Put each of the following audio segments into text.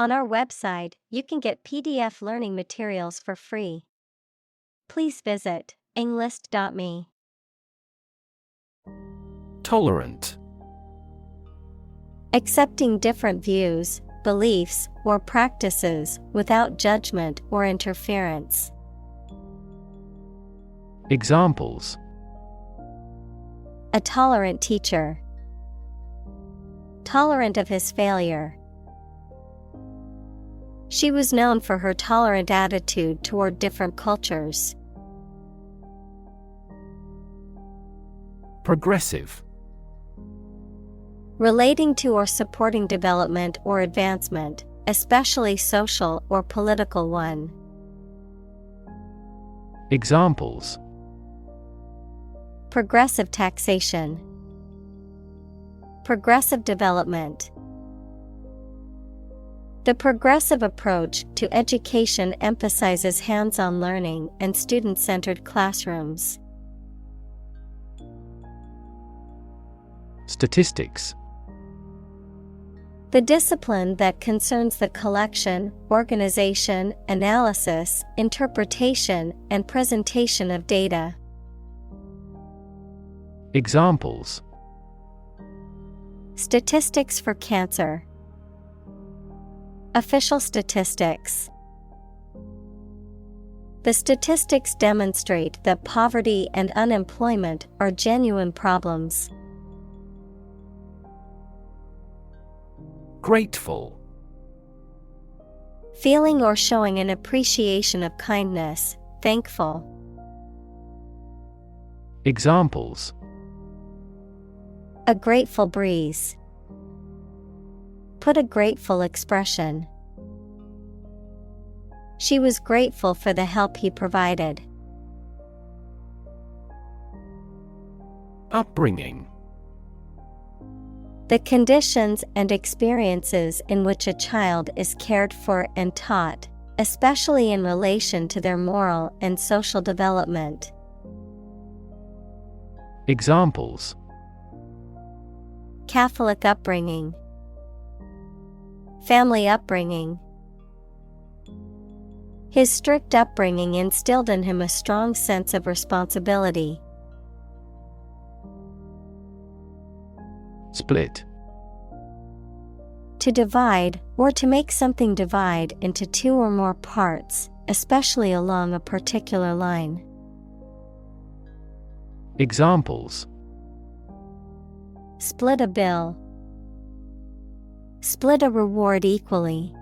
On our website, you can get PDF learning materials for free. Please visit englist.me. Tolerant. Accepting different views, beliefs, or practices without judgment or interference. Examples: A tolerant teacher. Tolerant of his failure. She was known for her tolerant attitude toward different cultures. Progressive. Relating to or supporting development or advancement, especially social or political one. Examples: Progressive taxation. Progressive development. The progressive approach to education emphasizes hands-on learning and student-centered classrooms. Statistics. The discipline that concerns the collection, organization, analysis, interpretation, and presentation of data. Examples: Statistics for cancer. Official statistics. The statistics demonstrate that poverty and unemployment are genuine problems. Grateful. Feeling or showing an appreciation of kindness, thankful. Examples: A grateful breeze. Put a grateful expression. She was grateful for the help he provided. Upbringing. The conditions and experiences in which a child is cared for and taught, especially in relation to their moral and social development. Examples: Catholic upbringing. Family upbringing. His strict upbringing instilled in him a strong sense of responsibility. Split. To divide, or to make something divide into two or more parts, especially along a particular line. Examples: Split a bill. Split a reward equally.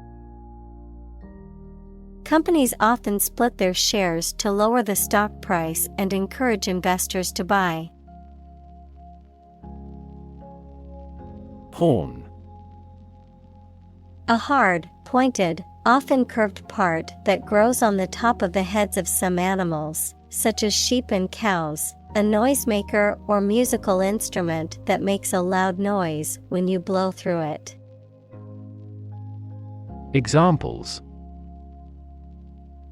Companies often split their shares to lower the stock price and encourage investors to buy. Horn. A hard, pointed, often curved part that grows on the top of the heads of some animals, such as sheep and cows, a noisemaker or musical instrument that makes a loud noise when you blow through it. Examples: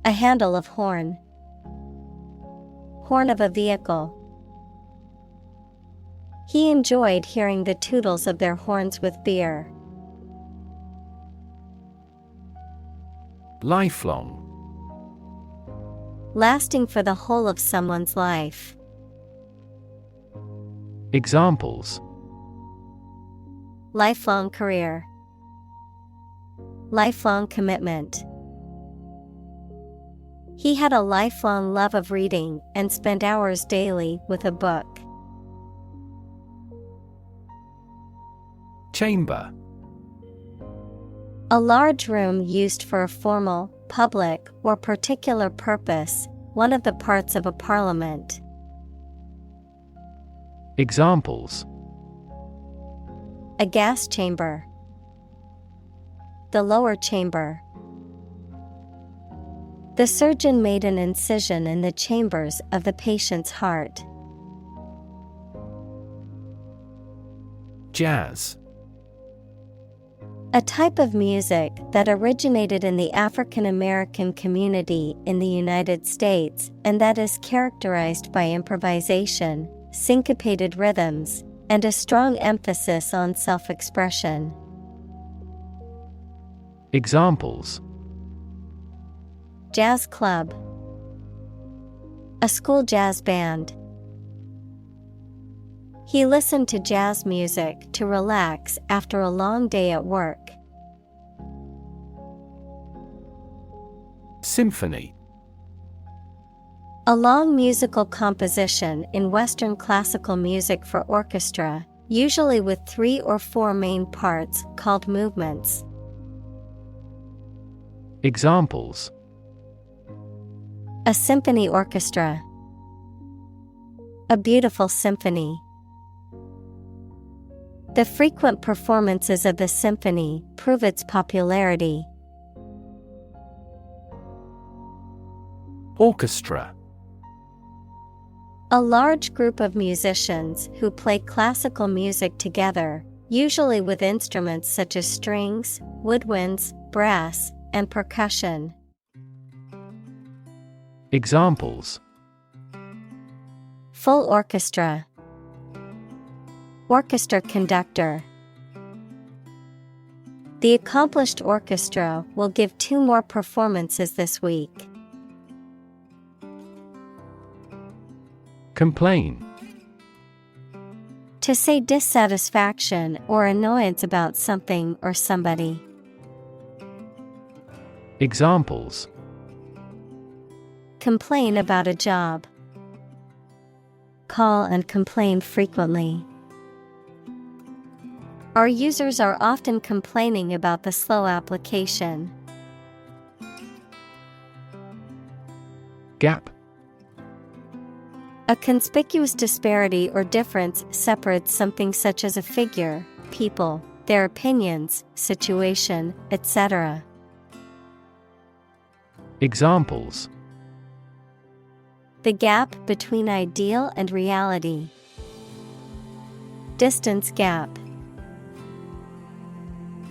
A handle of horn. Horn of a vehicle. He enjoyed hearing the tootles of their horns with beer. Lifelong. Lasting for the whole of someone's life. Examples: Lifelong career. Lifelong commitment. He had a lifelong love of reading and spent hours daily with a book. Chamber. A large room used for a formal, public, or particular purpose, one of the parts of a parliament. Examples: A gas chamber. The lower chamber. The surgeon made an incision in the chambers of the patient's heart. Jazz. A type of music that originated in the African American community in the United States and that is characterized by improvisation, syncopated rhythms, and a strong emphasis on self-expression. Examples: jazz club, a school jazz band. He listened to jazz music to relax after a long day at work. Symphony. A long musical composition in Western classical music for orchestra, usually with 3 or 4 main parts called movements. Examples: a symphony orchestra, a beautiful symphony. The frequent performances of the symphony prove its popularity. Orchestra. A large group of musicians who play classical music together, usually with instruments such as strings, woodwinds, brass, and percussion. Examples: full orchestra, orchestra conductor. The accomplished orchestra will give 2 more performances this week. Complain. To say dissatisfaction or annoyance about something or somebody. Examples: complain about a job, call and complain frequently. Our users are often complaining about the slow application. Gap. A conspicuous disparity or difference separates something such as a figure, people, their opinions, situation, etc. Examples: the gap between ideal and reality. Distance gap.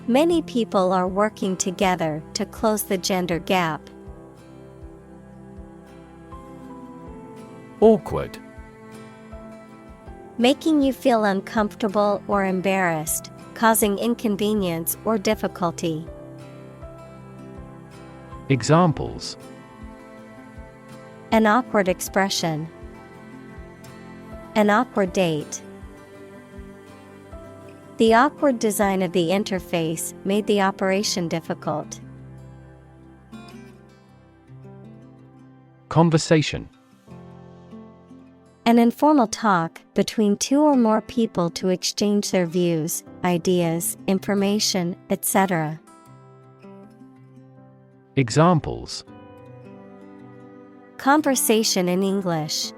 Many people are working together to close the gender gap. Awkward. Making you feel uncomfortable or embarrassed, causing inconvenience or difficulty. Examples: an awkward expression, an awkward date. The awkward design of the interface made the operation difficult. Conversation. An informal talk between 2 or more people to exchange their views, ideas, information, etc. Examples: conversation in English,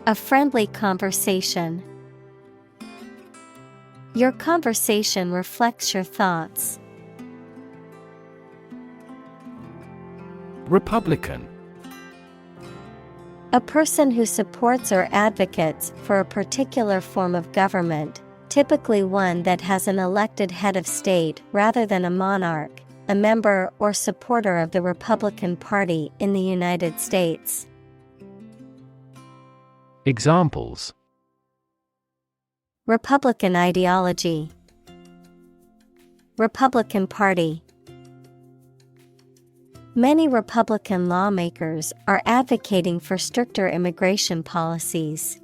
a friendly conversation. Your conversation reflects your thoughts. Republican. A person who supports or advocates for a particular form of government, typically one that has an elected head of state rather than a monarch, a member or supporter of the Republican Party in the United States. Examples: Republican ideology, Republican Party. Many Republican lawmakers are advocating for stricter immigration policies.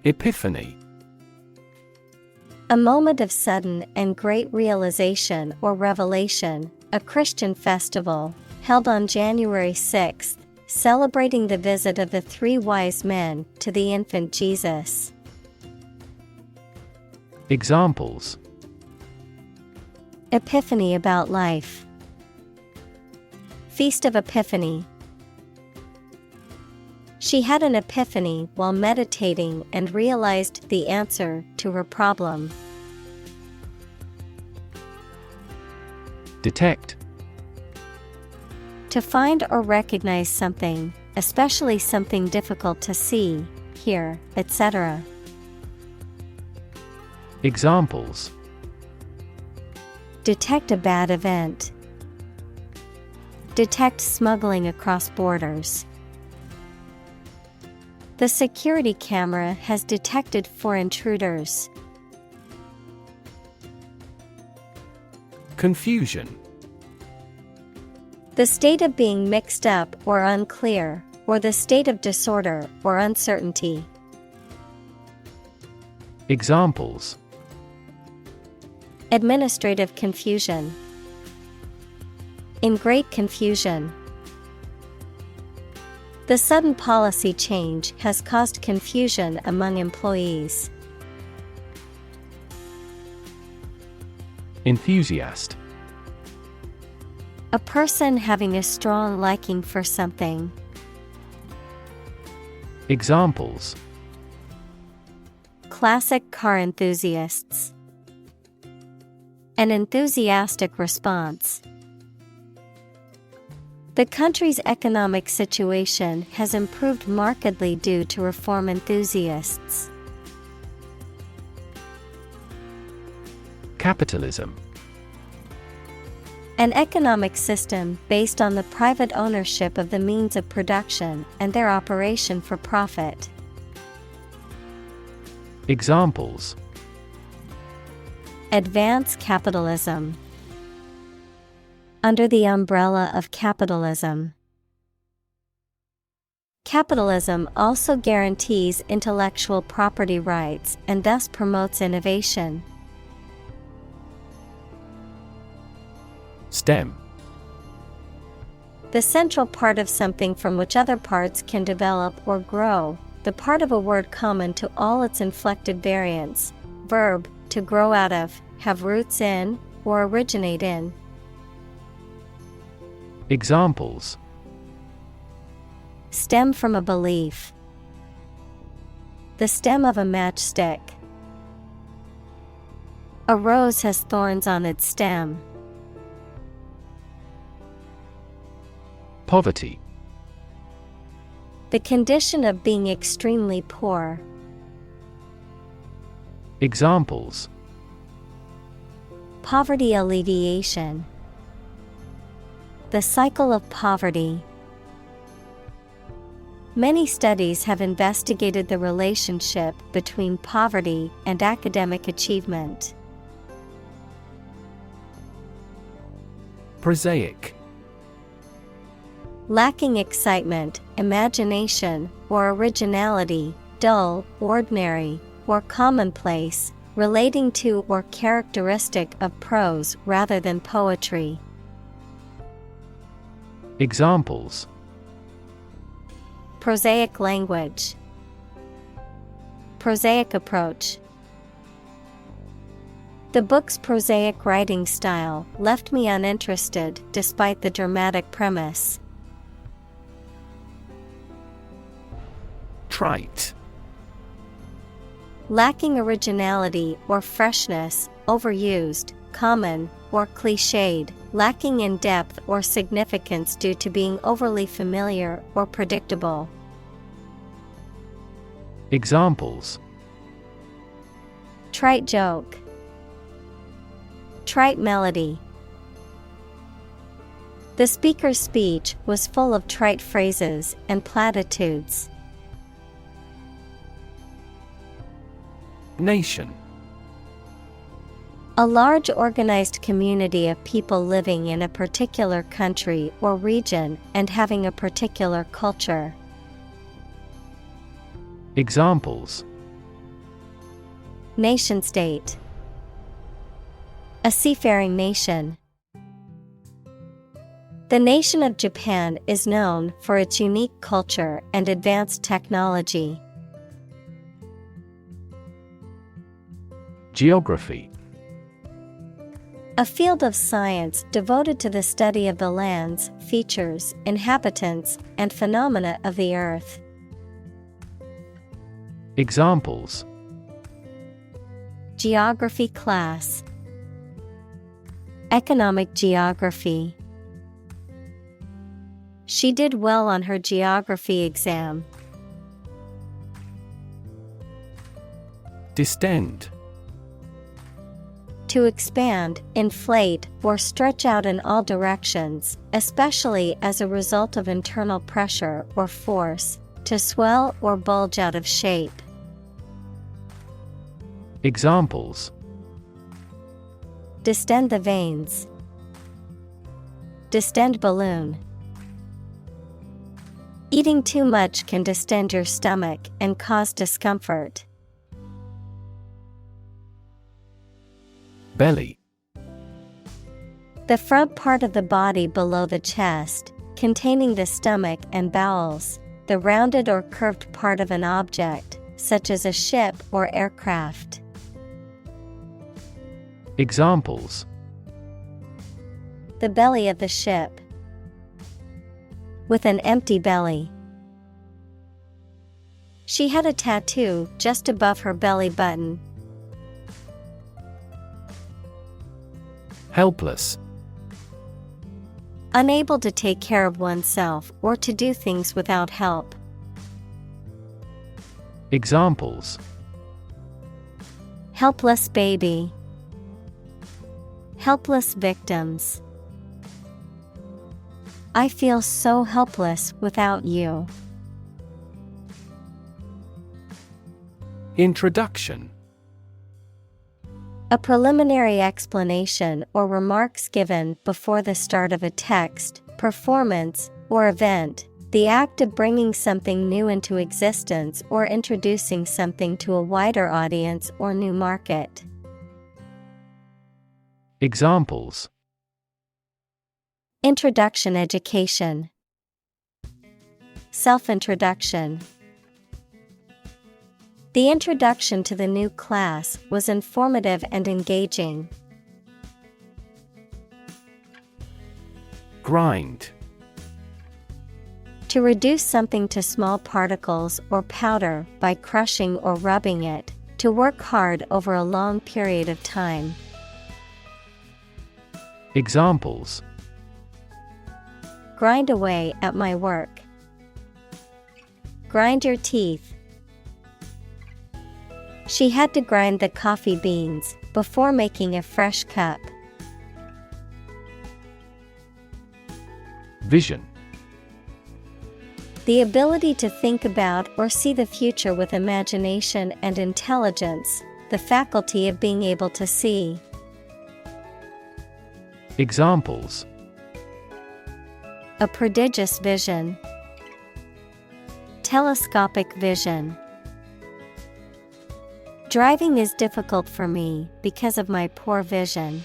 Epiphany. A moment of sudden and great realization or revelation, a Christian festival, held on January 6th, celebrating the visit of the 3 wise men to the infant Jesus. Examples: Epiphany about life, Feast of Epiphany. She had an epiphany while meditating and realized the answer to her problem. Detect. To find or recognize something, especially something difficult to see, hear, etc. Examples: detect a bad event, detect smuggling across borders. The security camera has detected 4 intruders. Confusion. The state of being mixed up or unclear, or the state of disorder or uncertainty. Examples: Administrative confusion. In great confusion. The sudden policy change has caused confusion among employees. Enthusiast. A person having a strong liking for something. Examples: Classic car enthusiasts. An enthusiastic response. The country's economic situation has improved markedly due to reform enthusiasts. Capitalism. An economic system based on the private ownership of the means of production and their operation for profit. Examples: Advance capitalism. Under the umbrella of capitalism. Capitalism also guarantees intellectual property rights and thus promotes innovation. STEM. The central part of something from which other parts can develop or grow, the part of a word common to all its inflected variants. Verb, to grow out of, have roots in, or originate in. Examples: Stem from a belief. The stem of a matchstick. A rose has thorns on its stem. Poverty. The condition of being extremely poor. Examples: Poverty alleviation. The cycle of poverty. Many studies have investigated the relationship between poverty and academic achievement. Prosaic. Lacking excitement, imagination, or originality, dull, ordinary, or commonplace, relating to or characteristic of prose rather than poetry. Examples: Prosaic language. Prosaic approach. The book's prosaic writing style left me uninterested despite the dramatic premise. Trite. Lacking originality or freshness, overused, common, or cliched, lacking in depth or significance due to being overly familiar or predictable. Examples: Trite joke. Trite melody. The speaker's speech was full of trite phrases and platitudes. Nation. A large organized community of people living in a particular country or region and having a particular culture. Examples: Nation-state. A seafaring nation. The nation of Japan is known for its unique culture and advanced technology. Geography. A field of science devoted to the study of the lands, features, inhabitants, and phenomena of the earth. Examples: Geography class. Economic geography. She did well on her geography exam. Distend. To expand, inflate, or stretch out in all directions, especially as a result of internal pressure or force, to swell or bulge out of shape. Examples: Distend the veins. Distend balloon. Eating too much can distend your stomach and cause discomfort. Belly. The front part of the body below the chest, containing the stomach and bowels, the rounded or curved part of an object, such as a ship or aircraft. Examples: The belly of the ship. With an empty belly. She had a tattoo just above her belly button. Helpless. Unable to take care of oneself or to do things without help. Examples: Helpless baby. Helpless victims. I feel so helpless without you. Introduction. A preliminary explanation or remarks given before the start of a text, performance, or event, the act of bringing something new into existence or introducing something to a wider audience or new market. Examples: Introduction education. Self-introduction. The introduction to the new class was informative and engaging. Grind. To reduce something to small particles or powder by crushing or rubbing it, to work hard over a long period of time. Examples: Grind away at my work. Grind your teeth. She had to grind the coffee beans before making a fresh cup. Vision. The ability to think about or see the future with imagination and intelligence, the faculty of being able to see. Examples: A prodigious vision. Telescopic vision. Driving is difficult for me because of my poor vision.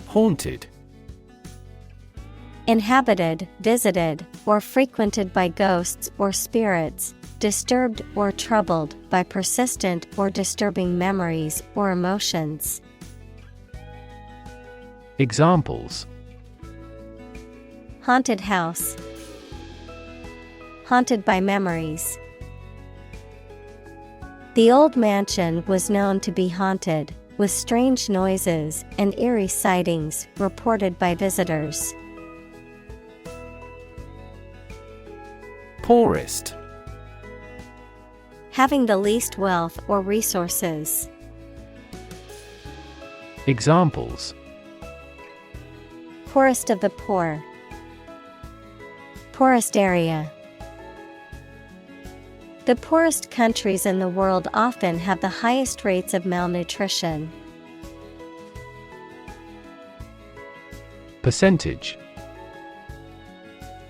Haunted. Inhabited, visited, or frequented by ghosts or spirits, disturbed or troubled by persistent or disturbing memories or emotions. Examples: Haunted house. Haunted by memories. The old mansion was known to be haunted, with strange noises and eerie sightings reported by visitors. Poorest. Having the least wealth or resources. Examples: Poorest of the poor. Poorest area. The poorest countries in the world often have the highest rates of malnutrition. Percentage.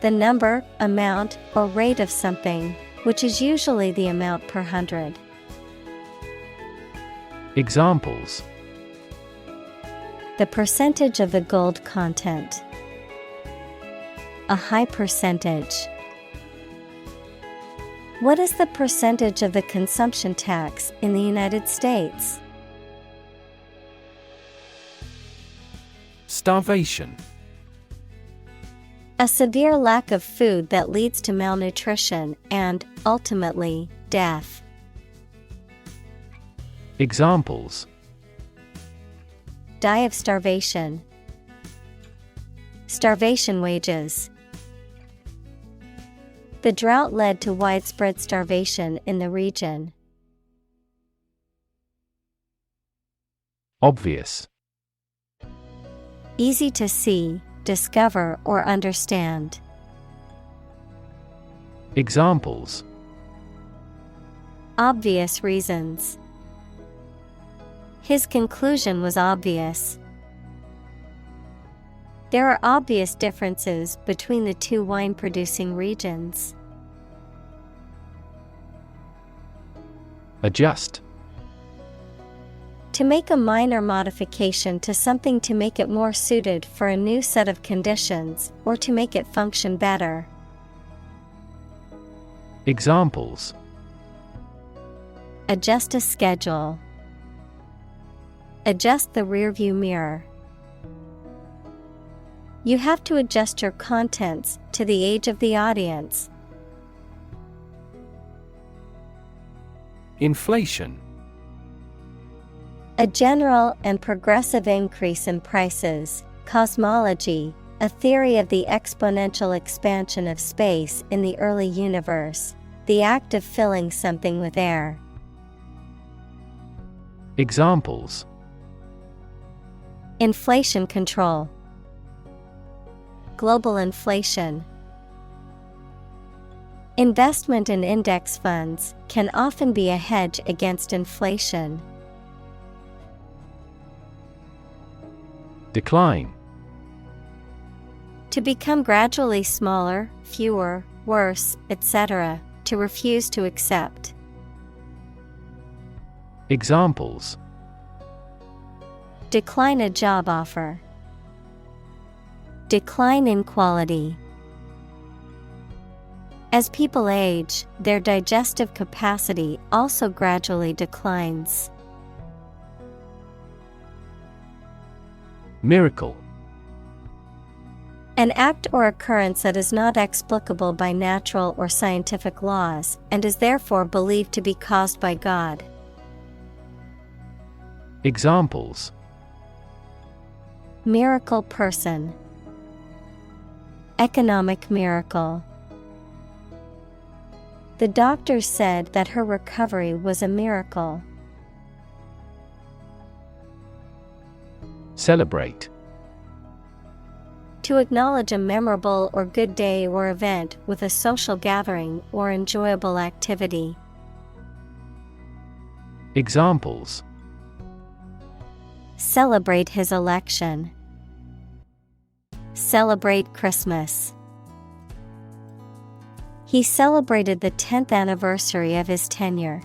The number, amount, or rate of something, which is usually the amount per 100. Examples: The percentage of the gold content. A high percentage. What is the percentage of the consumption tax in the United States? Starvation. A severe lack of food that leads to malnutrition and, ultimately, death. Examples: Die of starvation. Starvation wages. The drought led to widespread starvation in the region. Obvious. Easy to see, discover, or understand. Examples: Obvious reasons. His conclusion was obvious. There are obvious differences between the two wine-producing regions. Adjust. To make a minor modification to something to make it more suited for a new set of conditions, or to make it function better. Examples: adjust a schedule, adjust the rearview mirror. You have to adjust your contents to the age of the audience. Inflation. A general and progressive increase in prices. Cosmology, a theory of the exponential expansion of space in the early universe, the act of filling something with air. Examples: inflation control, global inflation. Investment in index funds can often be a hedge against inflation. Decline. To become gradually smaller, fewer, worse, etc., to refuse to accept. Examples: decline a job offer, decline in quality. As people age, their digestive capacity also gradually declines. Miracle. An act or occurrence that is not explicable by natural or scientific laws, and is therefore believed to be caused by God. Examples: miracle person, economic miracle. The doctor said that her recovery was a miracle. Celebrate. To acknowledge a memorable or good day or event with a social gathering or enjoyable activity. Examples: celebrate his election, celebrate Christmas. He celebrated the 10th anniversary of his tenure.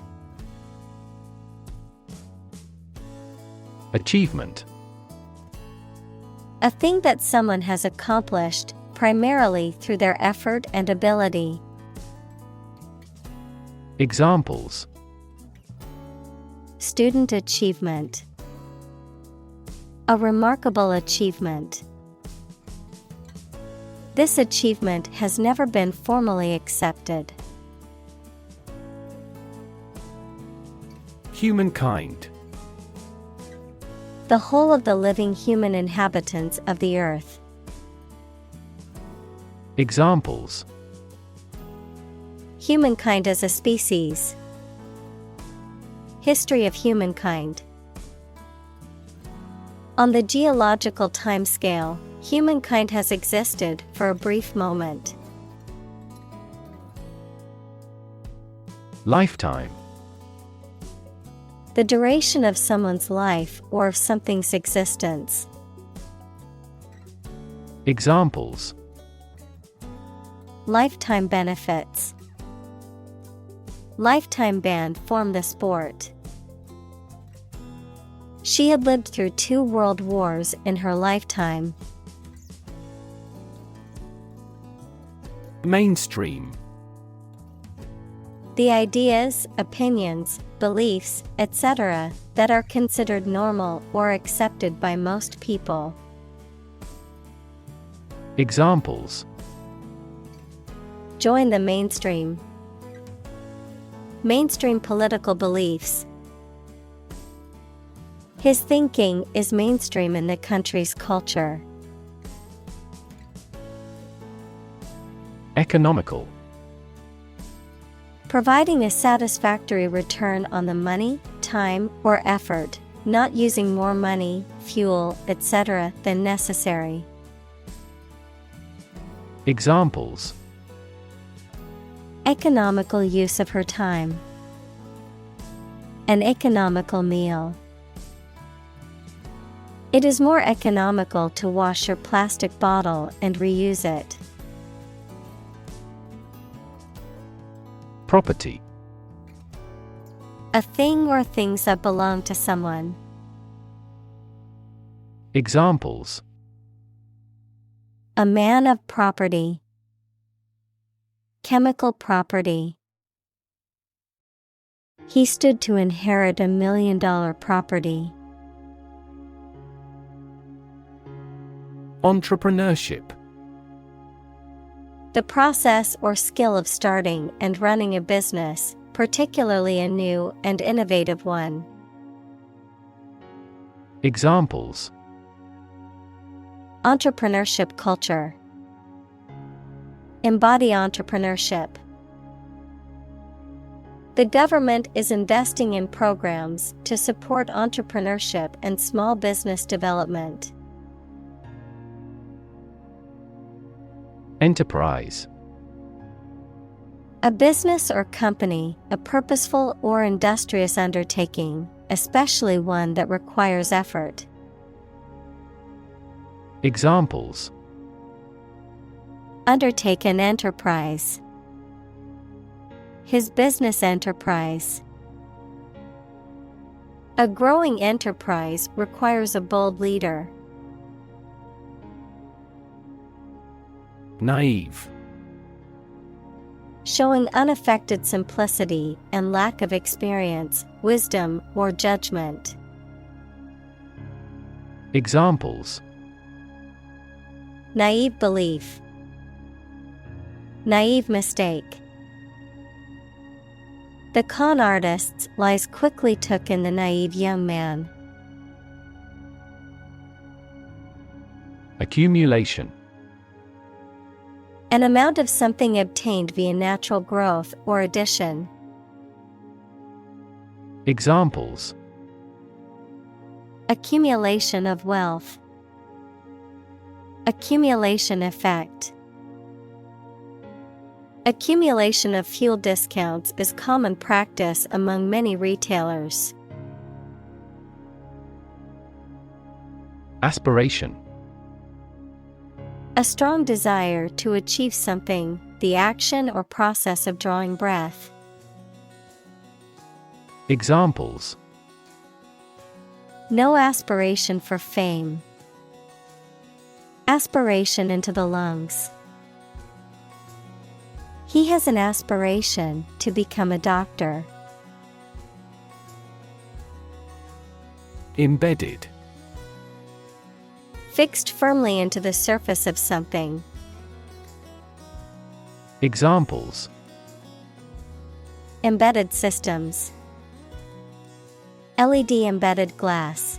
Achievement. A thing that someone has accomplished, primarily through their effort and ability. Examples: student achievement, a remarkable achievement. This achievement has never been formally accepted. Humankind. The whole of the living human inhabitants of the earth. Examples: humankind as a species. History of humankind. On the geological timescale, humankind has existed for a brief moment. Lifetime. The duration of someone's life or of something's existence. Examples: lifetime benefits. Lifetime ban from the sport. She had lived through 2 world wars in her lifetime. Mainstream. The ideas, opinions, beliefs, etc., that are considered normal or accepted by most people. Examples: join the mainstream. Mainstream political beliefs. His thinking is mainstream in the country's culture. Economical. Providing a satisfactory return on the money, time, or effort, not using more money, fuel, etc. than necessary. Examples: economical use of her time. An economical meal. It is more economical to wash your plastic bottle and reuse it. Property. A thing or things that belong to someone. Examples: A man of property. Chemical property. He stood to inherit $1 million property. Entrepreneurship. The process or skill of starting and running a business, particularly a new and innovative one. Examples: Entrepreneurship culture. Embody entrepreneurship. The government is investing in programs to support entrepreneurship and small business development. Enterprise. A business or company, a purposeful or industrious undertaking, especially one that requires effort. Examples: Undertake an enterprise. His business enterprise. A growing enterprise requires a bold leader. Naive. Showing unaffected simplicity and lack of experience, wisdom, or judgment. Examples: Naive belief. Naive mistake. The con artist's lies quickly took in the naive young man. Accumulation. An amount of something obtained via natural growth or addition. Examples: Accumulation of wealth. Accumulation effect. Accumulation of fuel discounts is common practice among many retailers. Aspiration. A strong desire to achieve something, the action or process of drawing breath. Examples: No aspiration for fame. Aspiration into the lungs. He has an aspiration to become a doctor. Embedded. Fixed firmly into the surface of something. Examples: Embedded systems. LED embedded glass.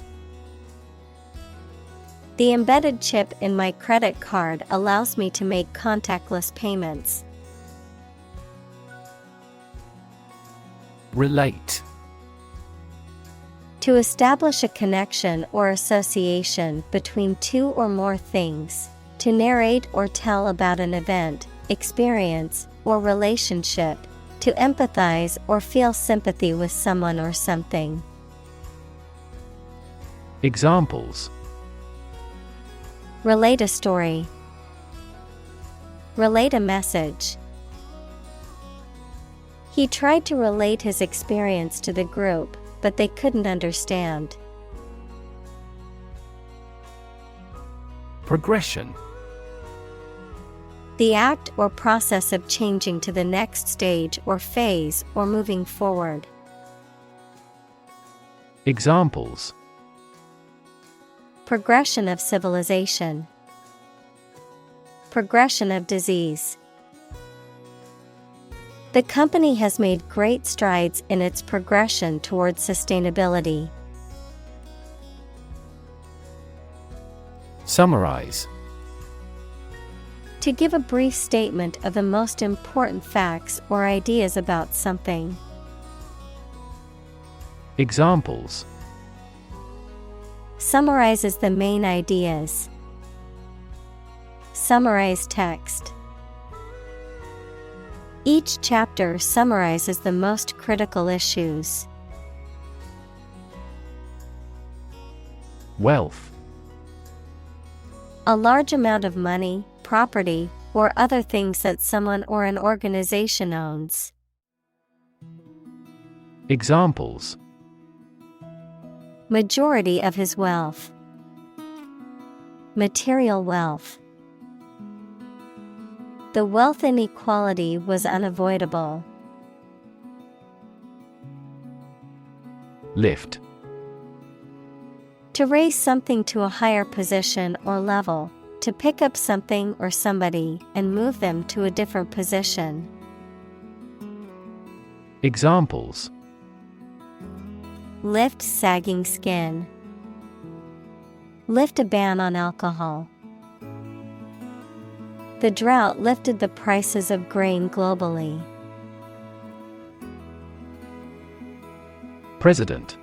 The embedded chip in my credit card allows me to make contactless payments. Relate. To establish a connection or association between two or more things. To narrate or tell about an event, experience, or relationship. To empathize or feel sympathy with someone or something. Examples: Relate a story. Relate a message. He tried to relate his experience to the group, but they couldn't understand. Progression. The act or process of changing to the next stage or phase or moving forward. Examples: Progression of civilization. Progression of disease. The company has made great strides in its progression towards sustainability. Summarize. To give a brief statement of the most important facts or ideas about something. Examples: Summarizes the main ideas. Summarize text. Each chapter summarizes the most critical issues. Wealth. A large amount of money, property, or other things that someone or an organization owns. Examples: Majority of his wealth. Material wealth. The wealth inequality was unavoidable. Lift. To raise something to a higher position or level, to pick up something or somebody and move them to a different position. Examples: Lift sagging skin. Lift a ban on alcohol. The drought lifted the prices of grain globally. President.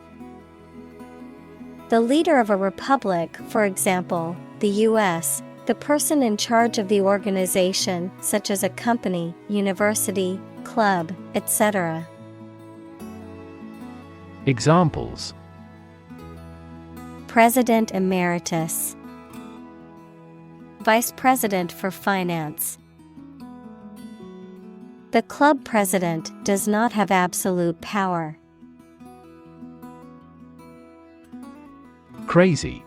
The leader of a republic, for example, the U.S., the person in charge of the organization, such as a company, university, club, etc. Examples: President Emeritus. Vice President for Finance. The club president does not have absolute power. Crazy.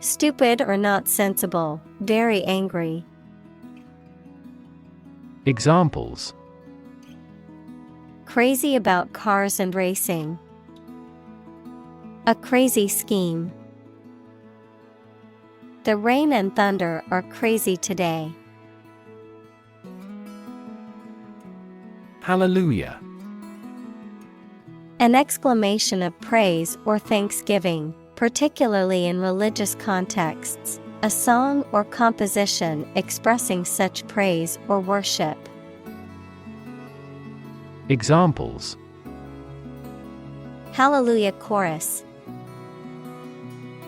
Stupid or not sensible, very angry. Examples: Crazy about cars and racing. A crazy scheme. The rain and thunder are crazy today. Hallelujah. An exclamation of praise or thanksgiving, particularly in religious contexts, a song or composition expressing such praise or worship. Examples: Hallelujah chorus.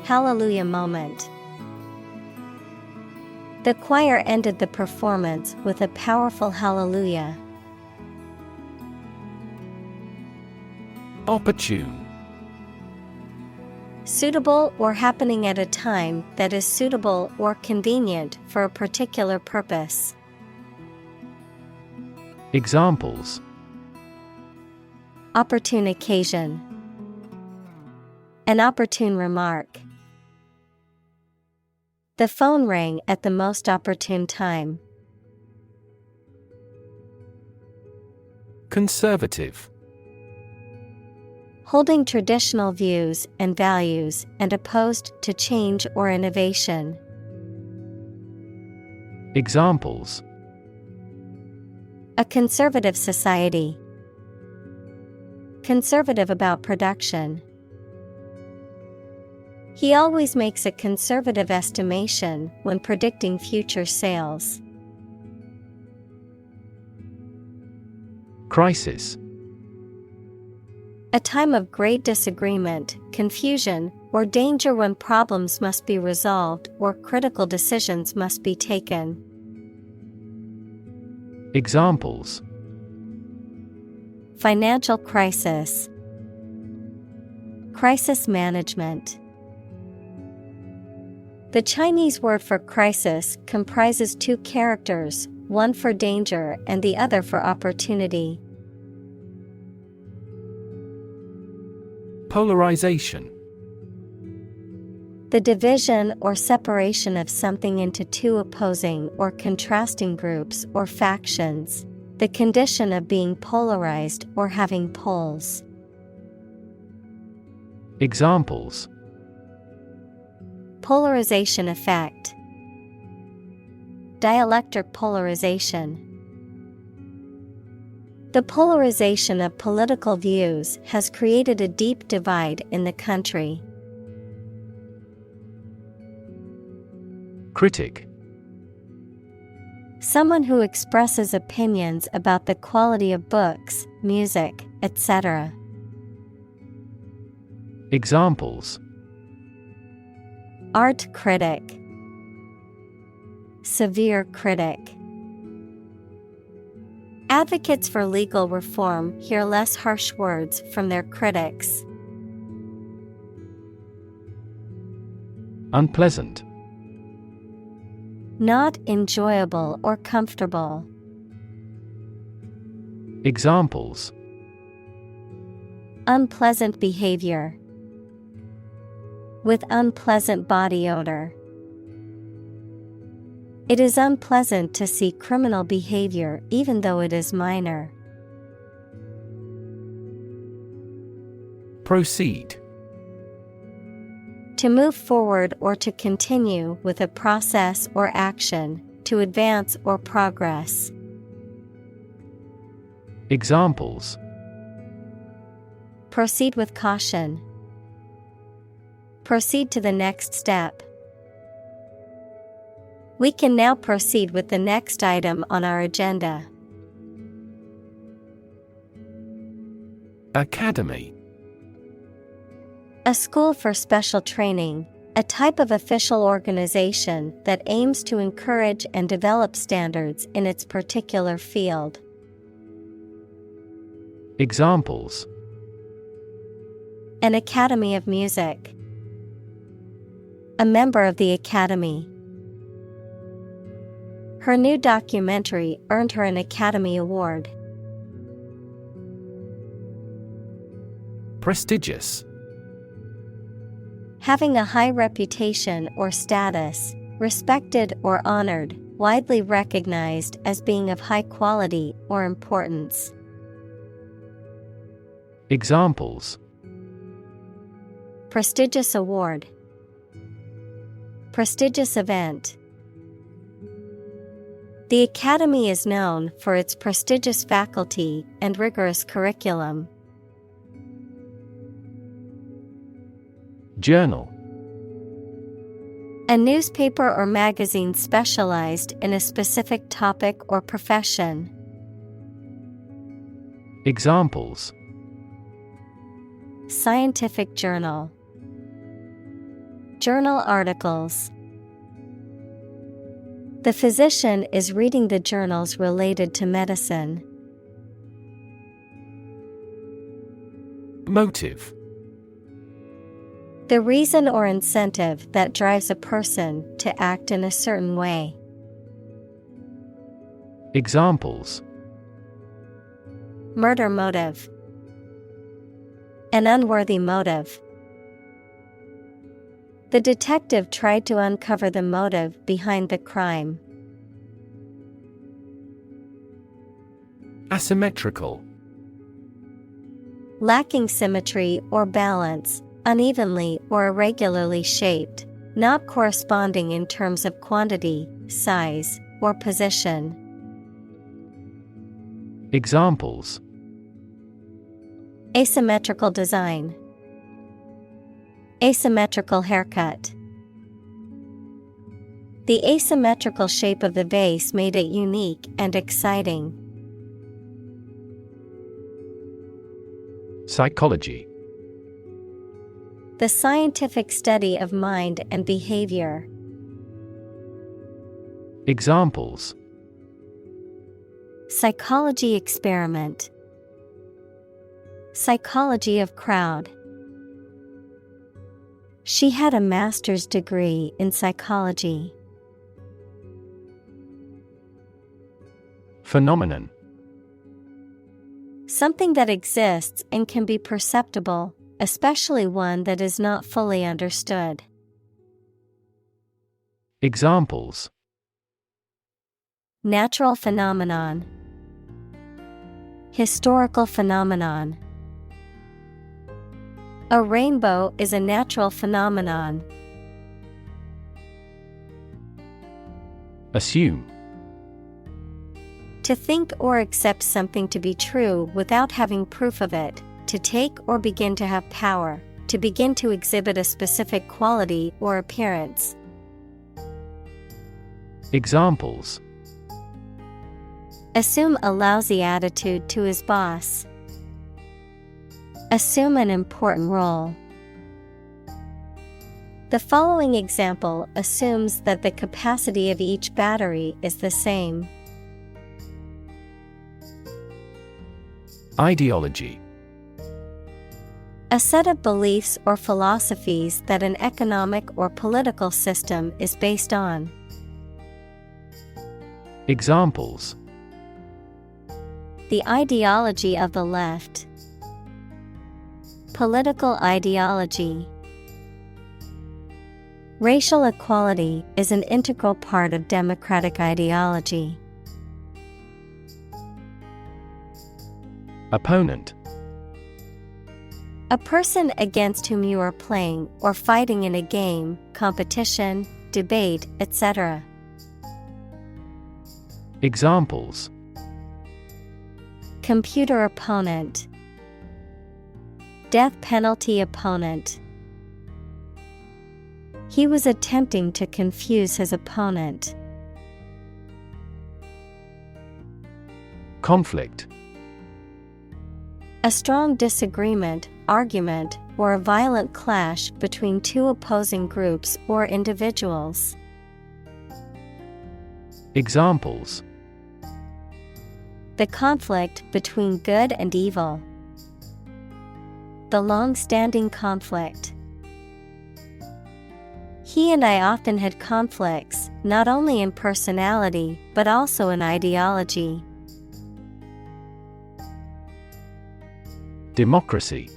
Hallelujah moment. The choir ended the performance with a powerful hallelujah. Opportune. Suitable or happening at a time that is suitable or convenient for a particular purpose. Examples: Opportune occasion. An opportune remark. The phone rang at the most opportune time. Conservative. Holding traditional views and values and opposed to change or innovation. Examples: A conservative society. Conservative about production. He always makes a conservative estimation when predicting future sales. Crisis. A time of great disagreement, confusion, or danger when problems must be resolved or critical decisions must be taken. Examples: Financial crisis. Crisis management. The Chinese word for crisis comprises two characters, one for danger and the other for opportunity. Polarization. The division or separation of something into two opposing or contrasting groups or factions. The condition of being polarized or having poles. Examples: Polarization effect. Dielectric polarization. The polarization of political views has created a deep divide in the country. Critic. Someone who expresses opinions about the quality of books, music, etc. Examples: Art critic. Severe critic. Advocates for legal reform hear less harsh words from their critics. Unpleasant. Not enjoyable or comfortable. Examples: Unpleasant behavior. With unpleasant body odor. It is unpleasant to see criminal behavior even though it is minor. Proceed. To move forward or to continue with a process or action, to advance or progress. Examples: Proceed with caution. Proceed to the next step. We can now proceed with the next item on our agenda. Academy. A school for special training, a type of official organization that aims to encourage and develop standards in its particular field. Examples: An academy of music. A member of the academy. Her new documentary earned her an Academy Award. Prestigious. Having a high reputation or status, respected or honored, widely recognized as being of high quality or importance. Examples: Prestigious award. Prestigious event. The Academy is known for its prestigious faculty and rigorous curriculum. Journal. A newspaper or magazine specialized in a specific topic or profession. Examples: Scientific journal. Journal articles. The physician is reading the journals related to medicine. Motive. The reason or incentive that drives a person to act in a certain way. Examples: Murder motive. An unworthy motive. The detective tried to uncover the motive behind the crime. Asymmetrical. Lacking symmetry or balance, unevenly or irregularly shaped, not corresponding in terms of quantity, size, or position. Examples: Asymmetrical design. Asymmetrical haircut. The asymmetrical shape of the vase made it unique and exciting. Psychology. The scientific study of mind and behavior. Examples: Psychology experiment. Psychology of crowd. She had a master's degree in psychology. Phenomenon. Something that exists and can be perceptible, especially one that is not fully understood. Examples: Natural phenomenon. Historical phenomenon. A rainbow is a natural phenomenon. Assume. To think or accept something to be true without having proof of it, to take or begin to have power, to begin to exhibit a specific quality or appearance. Examples: Assume a lousy attitude to his boss. Assume an important role. The following example assumes that the capacity of each battery is the same. Ideology. A set of beliefs or philosophies that an economic or political system is based on. Examples: the ideology of the left. Political ideology. Racial equality is an integral part of democratic ideology. Opponent: a person against whom you are playing or fighting in a game, competition, debate, etc. Examples: computer opponent. Death penalty opponent. He was attempting to confuse his opponent. Conflict: a strong disagreement, argument, or a violent clash between two opposing groups or individuals. Examples: the conflict between good and evil. The long-standing conflict. He and I often had conflicts, not only in personality, but also in ideology. Democracy: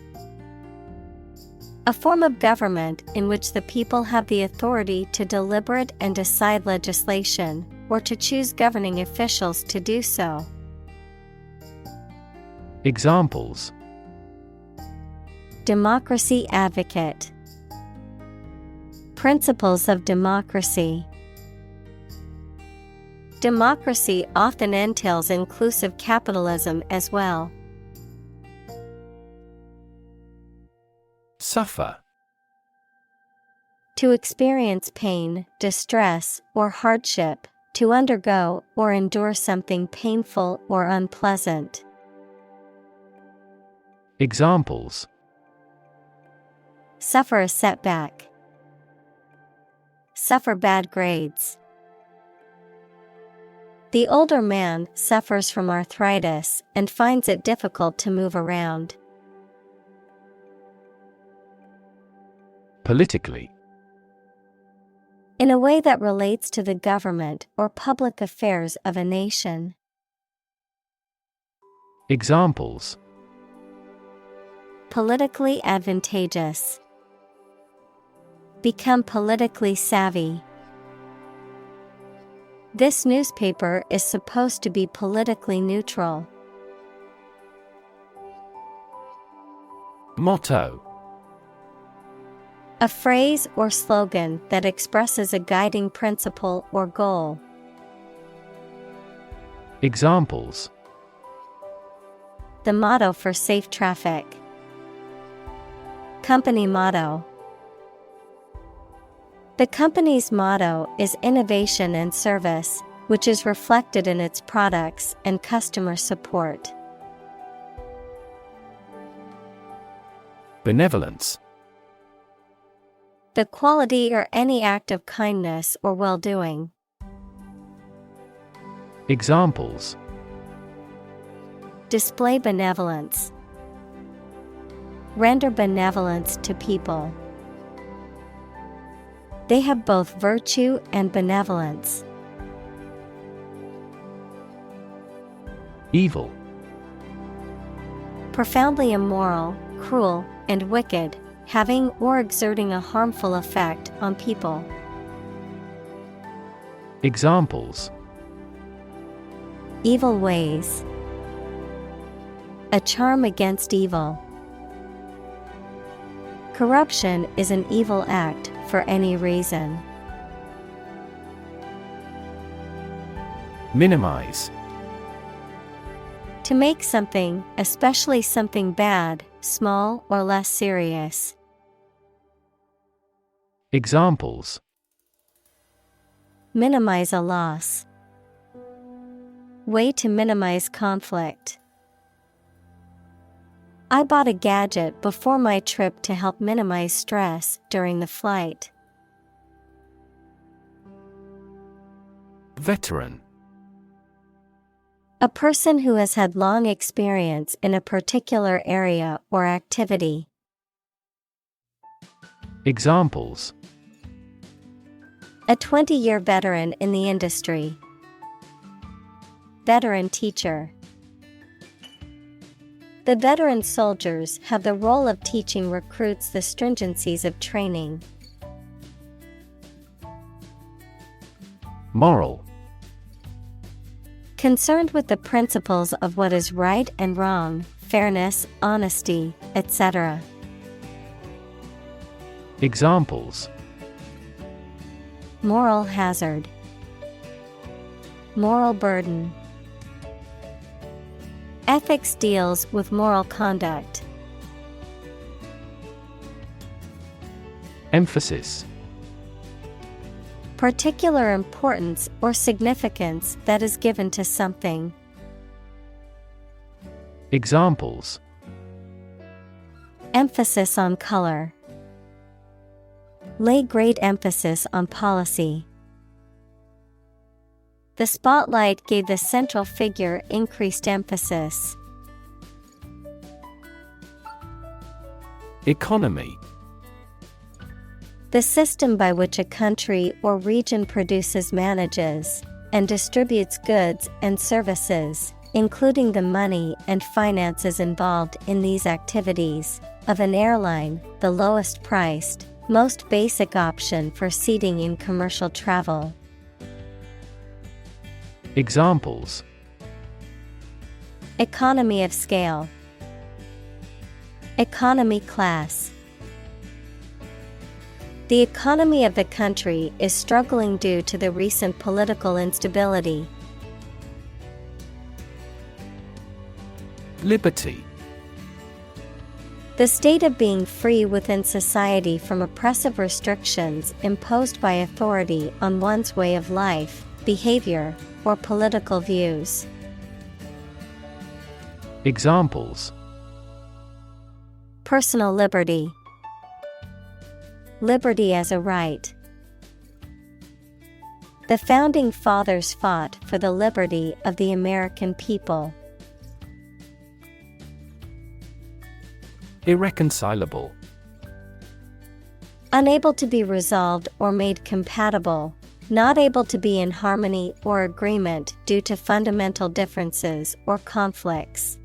a form of government in which the people have the authority to deliberate and decide legislation, or to choose governing officials to do so. Examples: democracy advocate. Principles of democracy. Democracy often entails inclusive capitalism as well. Suffer: to experience pain, distress, or hardship, to undergo or endure something painful or unpleasant. Examples: suffer a setback. Suffer bad grades. The older man suffers from arthritis and finds it difficult to move around. Politically: in a way that relates to the government or public affairs of a nation. Examples: politically advantageous. Become politically savvy. This newspaper is supposed to be politically neutral. Motto: a phrase or slogan that expresses a guiding principle or goal. Examples: the motto for safe traffic. Company motto. The company's motto is innovation and service, which is reflected in its products and customer support. Benevolence: the quality or any act of kindness or well-doing. Examples: display benevolence. Render benevolence to people. They have both virtue and benevolence. Evil: profoundly immoral, cruel, and wicked, having or exerting a harmful effect on people. Examples: evil ways. A charm against evil. Corruption is an evil act for any reason. Minimize: to make something, especially something bad, small or less serious. Examples: minimize a loss. Way to minimize conflict. I bought a gadget before my trip to help minimize stress during the flight. Veteran: a person who has had long experience in a particular area or activity. Examples: a 20-year veteran in the industry. Veteran teacher. The veteran soldiers have the role of teaching recruits the stringencies of training. Moral. Concerned with the principles of what is right and wrong, fairness, honesty, etc. Examples: Moral hazard. Moral burden. Ethics deals with moral conduct. Emphasis. Particular importance or significance that is given to something. Examples: Emphasis on color. Lay great emphasis on policy. The spotlight gave the central figure increased emphasis. Economy. The system by which a country or region produces, manages, and distributes goods and services, including the money and finances involved in these activities, of an airline, the lowest priced, most basic option for seating in commercial travel. Examples: Economy of scale. Economy class. The economy of the country is struggling due to the recent political instability. Liberty. The state of being free within society from oppressive restrictions imposed by authority on one's way of life, behavior, or political views. Examples: Personal liberty. Liberty as a right. The founding fathers fought for the liberty of the American people. Irreconcilable. Unable to be resolved or made compatible, not able to be in harmony or agreement due to fundamental differences or conflicts.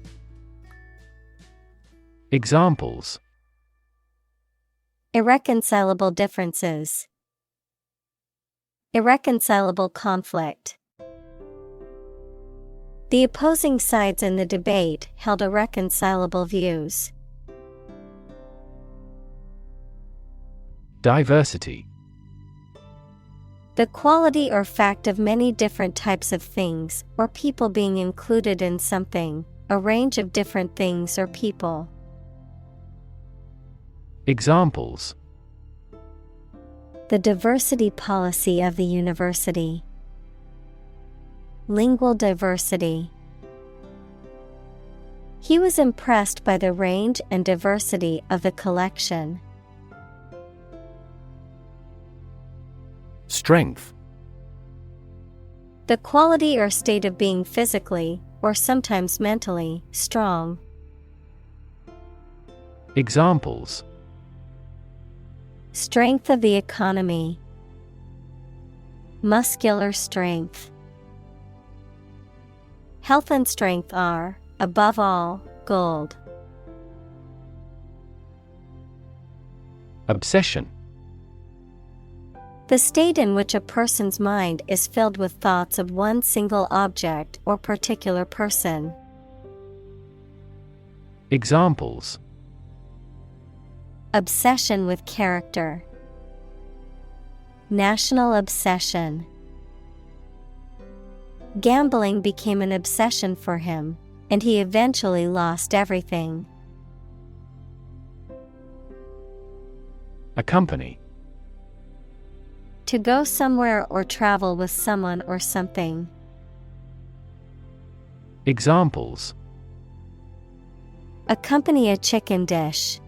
Examples: Irreconcilable differences. Irreconcilable conflict. The opposing sides in the debate held irreconcilable views. Diversity. The quality or fact of many different types of things or people being included in something, a range of different things or people. Examples: The diversity policy of the university. Lingual diversity. He was impressed by the range and diversity of the collection. Strength. The quality or state of being physically, or sometimes mentally, strong. Examples: Strength of the economy. Muscular strength. Health and strength are, above all, gold. Obsession. The state in which a person's mind is filled with thoughts of one single object or particular person. Examples: Obsession with character. National obsession. Gambling became an obsession for him, and he eventually lost everything. Accompany. To go somewhere or travel with someone or something. Examples: Accompany a chicken dish.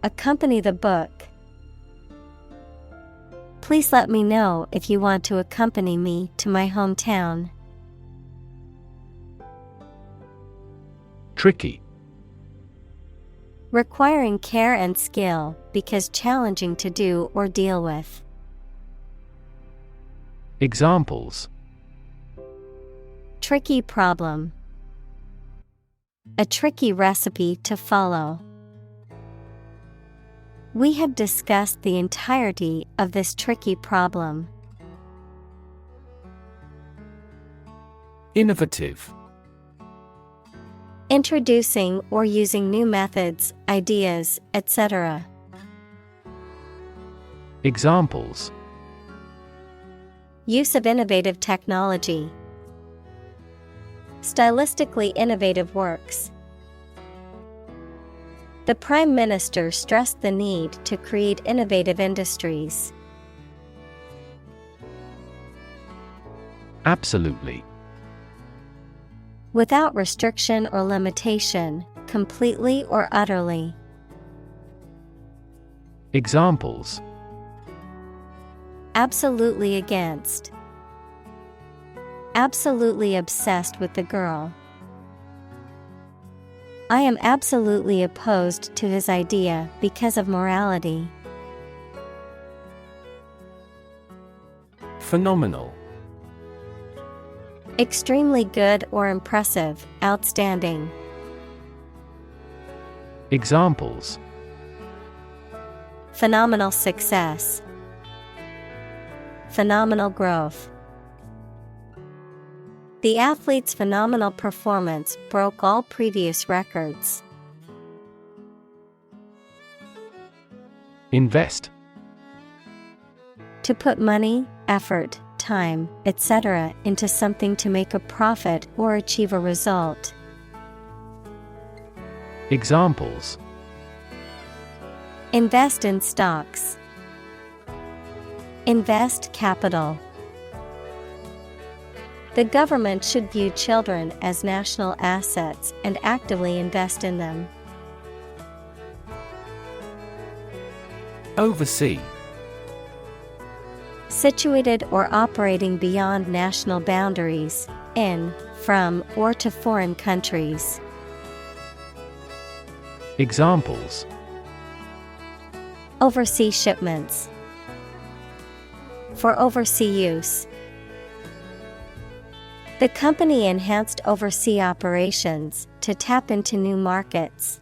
Accompany the book. Please let me know if you want to accompany me to my hometown. Tricky. Requiring care and skill because challenging to do or deal with. Examples: tricky problem. A tricky recipe to follow. We have discussed the entirety of this tricky problem. Innovative. Introducing or using new methods, ideas, etc. Examples: use of innovative technology, stylistically innovative works. The Prime Minister stressed the need to create innovative industries. Absolutely. Without restriction or limitation, completely or utterly. Examples: absolutely against, absolutely obsessed with the girl. I am absolutely opposed to his idea because of morality. Phenomenal. Extremely good or impressive, outstanding. Examples: phenomenal success, phenomenal growth. The athlete's phenomenal performance broke all previous records. Invest. To put money, effort, time, etc. into something to make a profit or achieve a result. Examples: invest in stocks, invest capital. The government should view children as national assets and actively invest in them. Oversee. Situated or operating beyond national boundaries, in, from, or to foreign countries. Examples: oversee shipments, for oversea use. The company enhanced overseas operations to tap into new markets.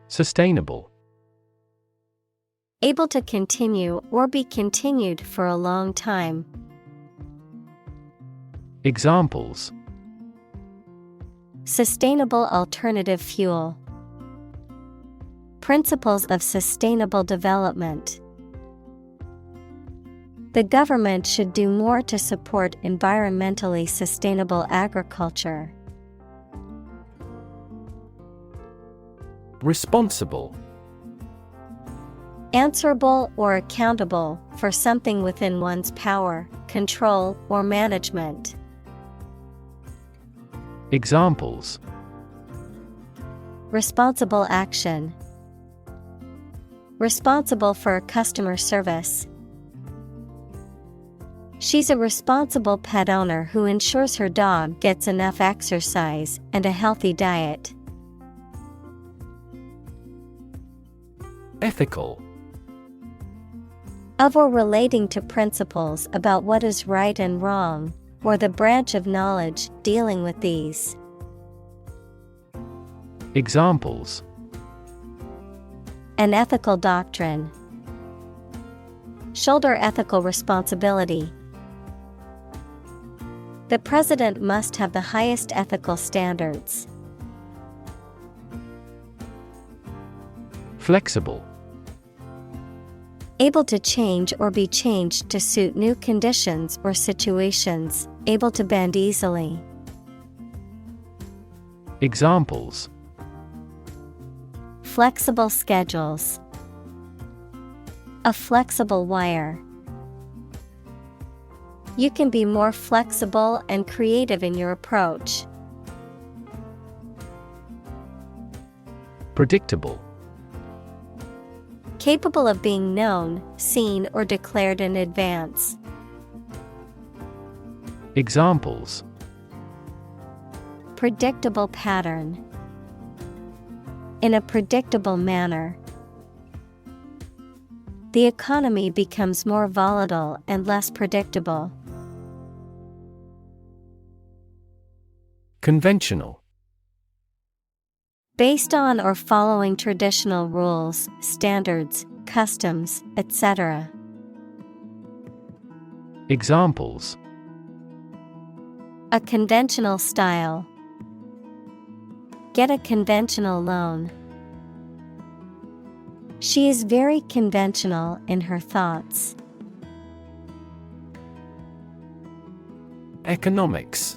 Sustainable. Able to continue or be continued for a long time. Examples: sustainable alternative fuel. Principles of sustainable development. The government should do more to support environmentally sustainable agriculture. Responsible. Answerable or accountable for something within one's power, control, or management. Examples: responsible action. Responsible for customer service. She's a responsible pet owner who ensures her dog gets enough exercise and a healthy diet. Ethical. Of or relating to principles about what is right and wrong, or the branch of knowledge dealing with these. Examples: an ethical doctrine. Shoulder ethical responsibility. The president must have the highest ethical standards. Flexible. Able to change or be changed to suit new conditions or situations, able to bend easily. Examples: flexible schedules. A flexible wire. You can be more flexible and creative in your approach. Predictable. Capable of being known, seen, or declared in advance. Examples: predictable pattern. In a predictable manner. The economy becomes more volatile and less predictable. Conventional. Based on or following traditional rules, standards, customs, etc. Examples: A conventional style. Get a conventional loan. She is very conventional in her thoughts. Economics.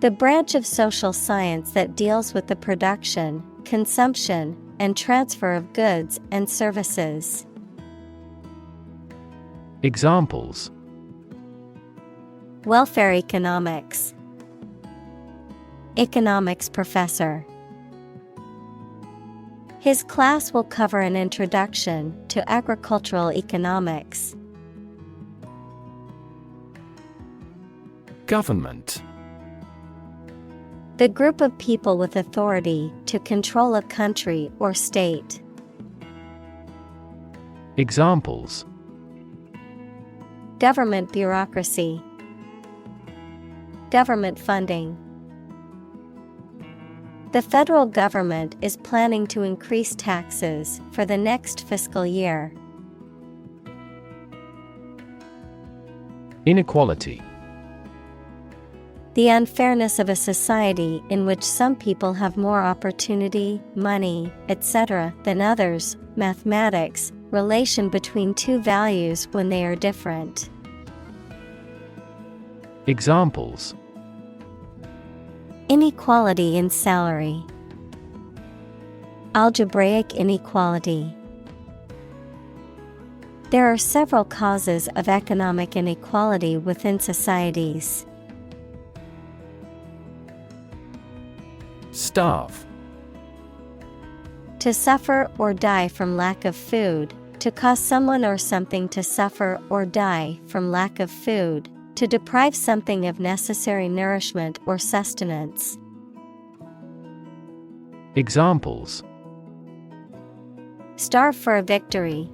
The branch of social science that deals with the production, consumption, and transfer of goods and services. Examples: Welfare economics. Economics professor. His class will cover an introduction to agricultural economics. Government. The group of people with authority to control a country or state. Examples: Government bureaucracy. Government funding. The federal government is planning to increase taxes for the next fiscal year. Inequality. The unfairness of a society in which some people have more opportunity, money, etc. than others. Mathematics, relation between two values when they are different. Examples: Inequality in salary. Algebraic inequality. There are several causes of economic inequality within societies. Starve. To suffer or die from lack of food, to cause someone or something to suffer or die from lack of food, to deprive something of necessary nourishment or sustenance. Examples: Starve for a victory.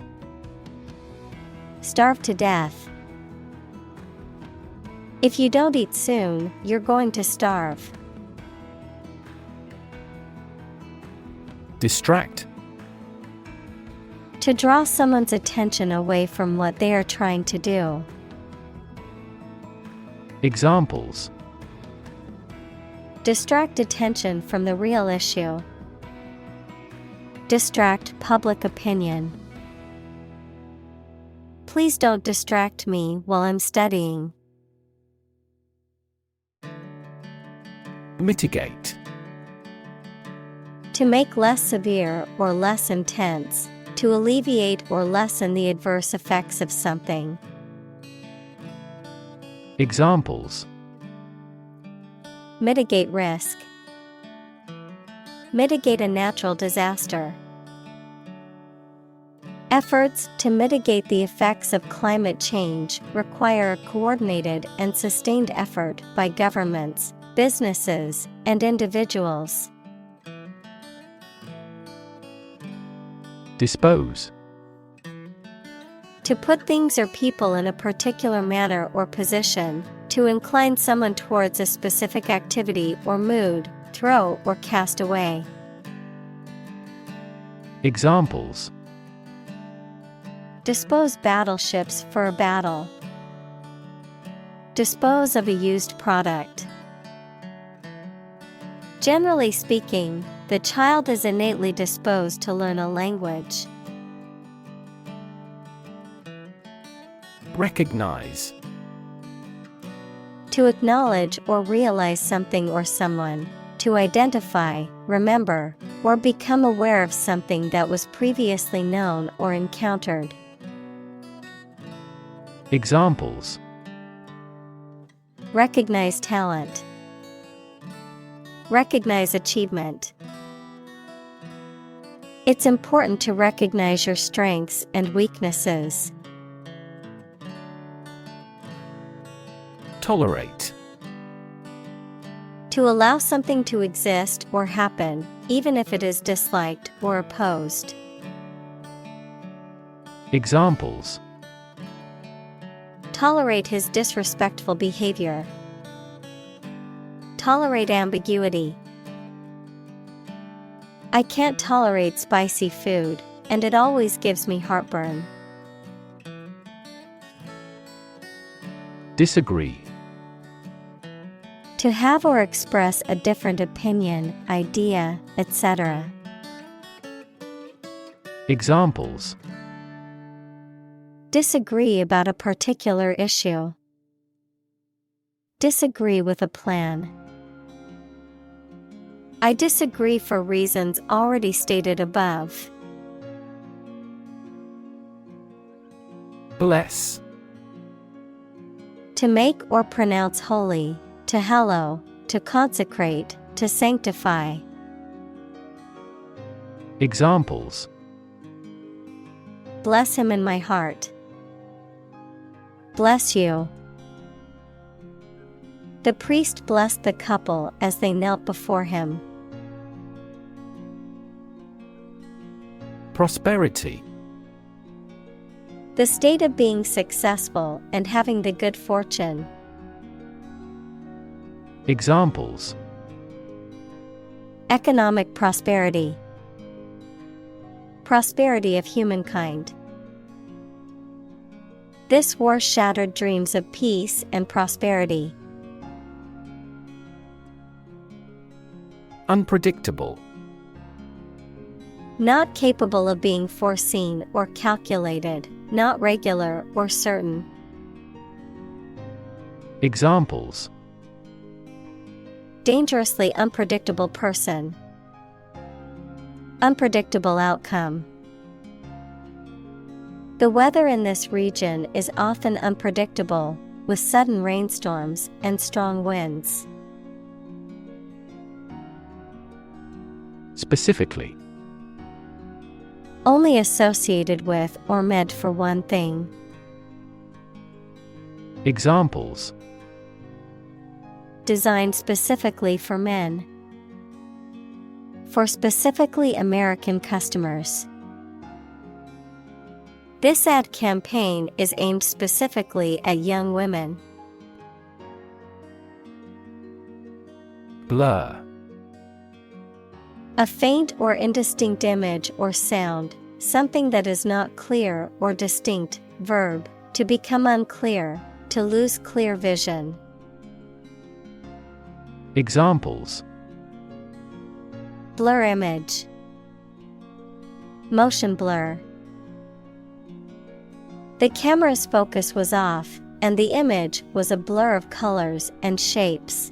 Starve to death. If you don't eat soon, you're going to starve. Distract. To draw someone's attention away from what they are trying to do. Examples: Distract attention from the real issue. Distract public opinion. Please don't distract me while I'm studying. Mitigate. To make less severe or less intense, to alleviate or lessen the adverse effects of something. Examples: Mitigate risk. Mitigate a natural disaster. Efforts to mitigate the effects of climate change require a coordinated and sustained effort by governments, businesses, and individuals. Dispose. To put things or people in a particular manner or position, to incline someone towards a specific activity or mood, throw or cast away. Examples: Dispose battleships for a battle. Dispose of a used product. Generally speaking, the child is innately disposed to learn a language. Recognize. To acknowledge or realize something or someone. To identify, remember, or become aware of something that was previously known or encountered. Examples: Recognize talent. Recognize achievement. It's important to recognize your strengths and weaknesses. Tolerate. To allow something to exist or happen, even if it is disliked or opposed. Examples: Tolerate his disrespectful behavior. Tolerate ambiguity. I can't tolerate spicy food, and it always gives me heartburn. Disagree. To have or express a different opinion, idea, etc. Examples: disagree about a particular issue. Disagree with a plan. I disagree for reasons already stated above. Bless. To make or pronounce holy, to hallow, to consecrate, to sanctify. Examples: bless him in my heart. Bless you. The priest blessed the couple as they knelt before him. Prosperity. The state of being successful and having the good fortune. Examples: economic prosperity. Prosperity of humankind. This war shattered dreams of peace and prosperity. Unpredictable. Not capable of being foreseen or calculated, not regular or certain. Examples: dangerously unpredictable person. Unpredictable outcome. The weather in this region is often unpredictable, with sudden rainstorms and strong winds. Specifically. Only associated with or meant for one thing. Examples: designed specifically for men. For specifically American customers. This ad campaign is aimed specifically at young women. Blur. A faint or indistinct image or sound, something that is not clear or distinct. Verb, to become unclear, to lose clear vision. Examples: blur image. Motion blur. The camera's focus was off, and the image was a blur of colors and shapes.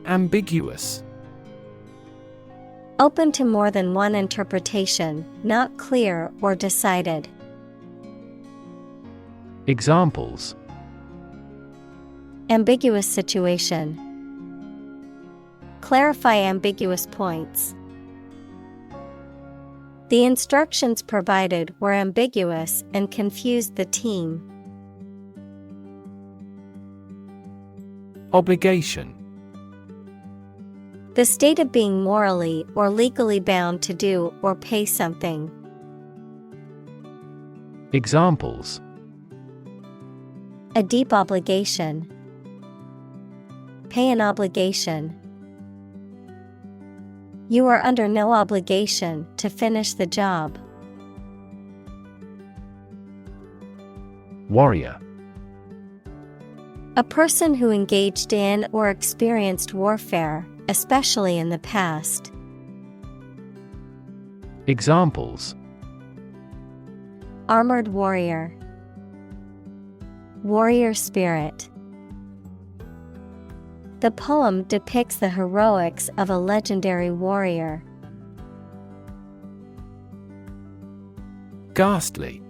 Ambiguous. Open to more than one interpretation, not clear or decided. Examples: ambiguous situation. Clarify ambiguous points. The instructions provided were ambiguous and confused the team. Obligation. The state of being morally or legally bound to do or pay something. Examples: a deep obligation. Pay an obligation. You are under no obligation to finish the job. Warrior. A person who engaged in or experienced warfare, especially in the past. Examples: armored warrior. Warrior spirit. The poem depicts the heroics of a legendary warrior. Ghastly.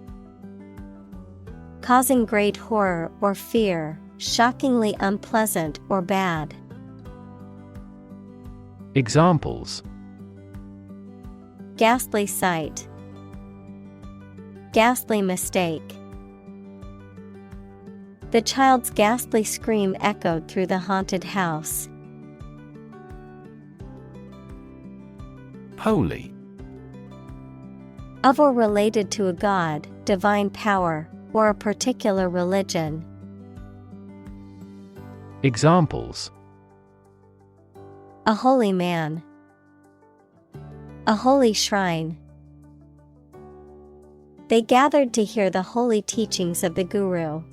Causing great horror or fear, shockingly unpleasant or bad. Examples: ghastly sight. Ghastly mistake. The child's ghastly scream echoed through the haunted house. Holy. Of or related to a god, divine power, or a particular religion. Examples: a holy man, a holy shrine. They gathered to hear the holy teachings of the Guru.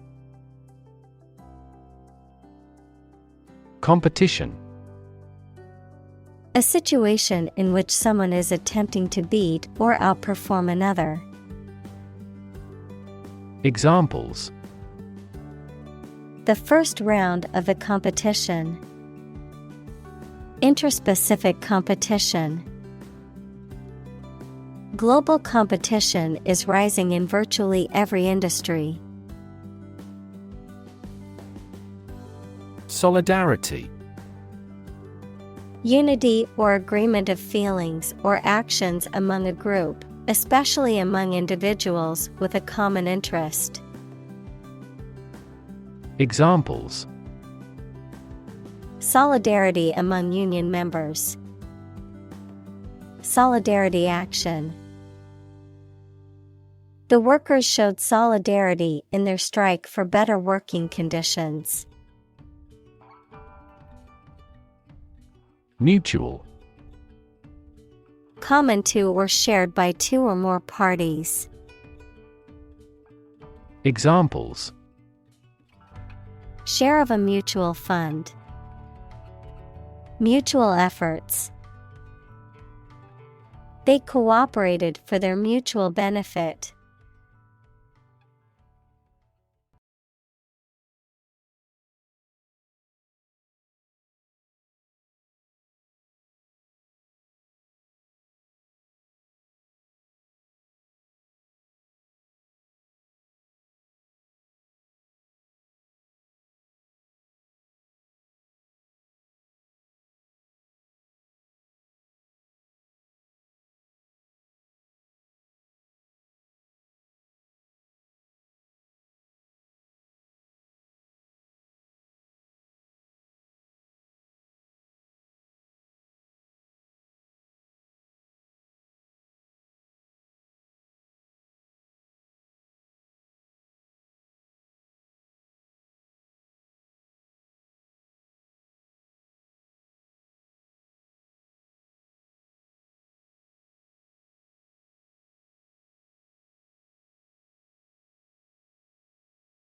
Competition. A situation in which someone is attempting to beat or outperform another. Examples: the first round of the competition. Interspecific competition. Global competition is rising in virtually every industry. Solidarity. Unity or agreement of feelings or actions among a group, especially among individuals with a common interest. Examples: solidarity among union members. Solidarity action. The workers showed solidarity in their strike for better working conditions. Mutual. Common to or shared by two or more parties. Examples: share of a mutual fund. Mutual efforts. They cooperated for their mutual benefit.